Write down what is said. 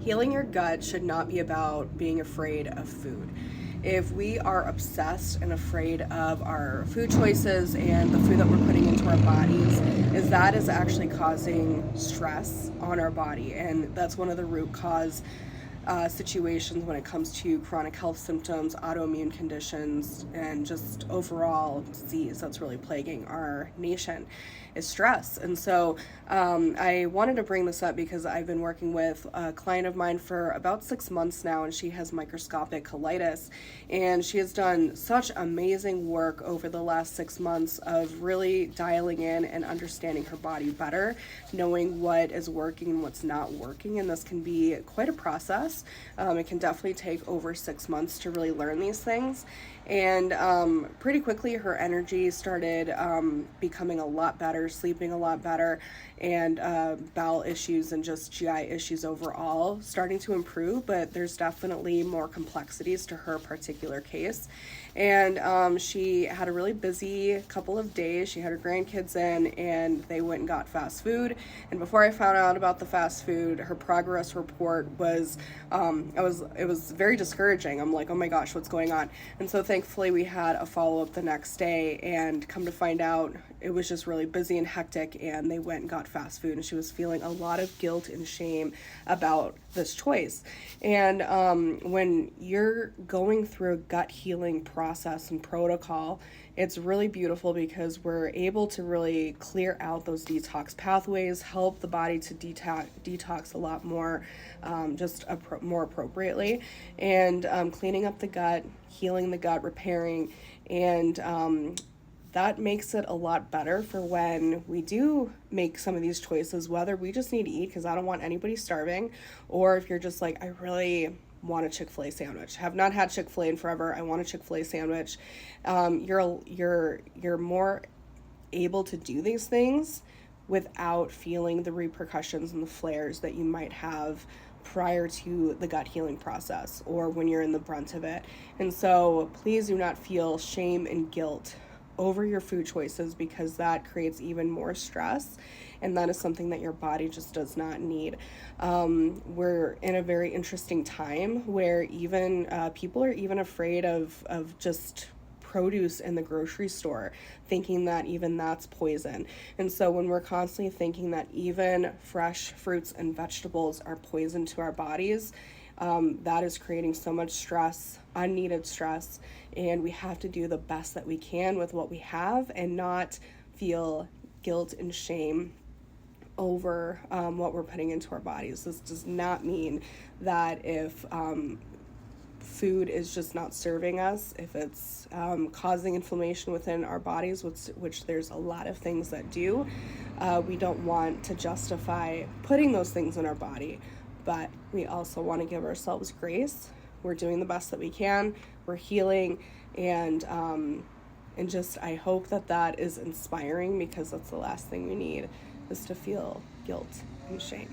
Healing your gut should not be about being afraid of food. If we are obsessed and afraid of our food choices and the food that we're putting into our bodies, is that is actually causing stress on our body, and that's one of the root cause situations when it comes to chronic health symptoms, autoimmune conditions, and just overall disease that's really plaguing our nation is stress. And so I wanted to bring this up because I've been working with a client of mine for about 6 months now, and she has microscopic colitis. And she has done such amazing work over the last 6 months of really dialing in and understanding her body better, knowing what is working and what's not working. And this can be quite a process. It can definitely take over 6 months to really learn these things. And pretty quickly, her energy started becoming a lot better, sleeping a lot better, and bowel issues and just GI issues overall starting to improve. But there's definitely more complexities to her particular case. And she had a really busy couple of days. She had her grandkids in, and they went and got fast food. And before I found out about the fast food, her progress report was, it was very discouraging. I'm like, oh my gosh, what's going on? And so thankfully we had a follow-up the next day, and come to find out it was just really busy and hectic, and they went and got fast food, and she was feeling a lot of guilt and shame about this choice. And when you're going through a gut healing process and protocol, it's really beautiful because we're able to really clear out those detox pathways, help the body to detox a lot more, more appropriately, and cleaning up the gut, healing the gut, repairing, and that makes it a lot better for when we do make some of these choices, whether we just need to eat because I don't want anybody starving, or if you're just like, I really want a Chick-fil-A sandwich. Have not had Chick-fil-A in forever. I want a Chick-fil-A sandwich. You're more able to do these things without feeling the repercussions and the flares that you might have prior to the gut healing process or when you're in the brunt of it. And so please do not feel shame and guilt over your food choices, because that creates even more stress, and that is something that your body just does not need. We're in a very interesting time where even people are even afraid of just produce in the grocery store, thinking that even that's poison. And so when we're constantly thinking that even fresh fruits and vegetables are poison to our bodies, that is creating so much stress, unneeded stress, and we have to do the best that we can with what we have and not feel guilt and shame over what we're putting into our bodies. This does not mean that if food is just not serving us, if it's causing inflammation within our bodies, which there's a lot of things that do, we don't want to justify putting those things in our body. But we also want to give ourselves grace. We're doing the best that we can. We're healing, and just I hope that is inspiring, because that's the last thing we need, is to feel guilt and shame.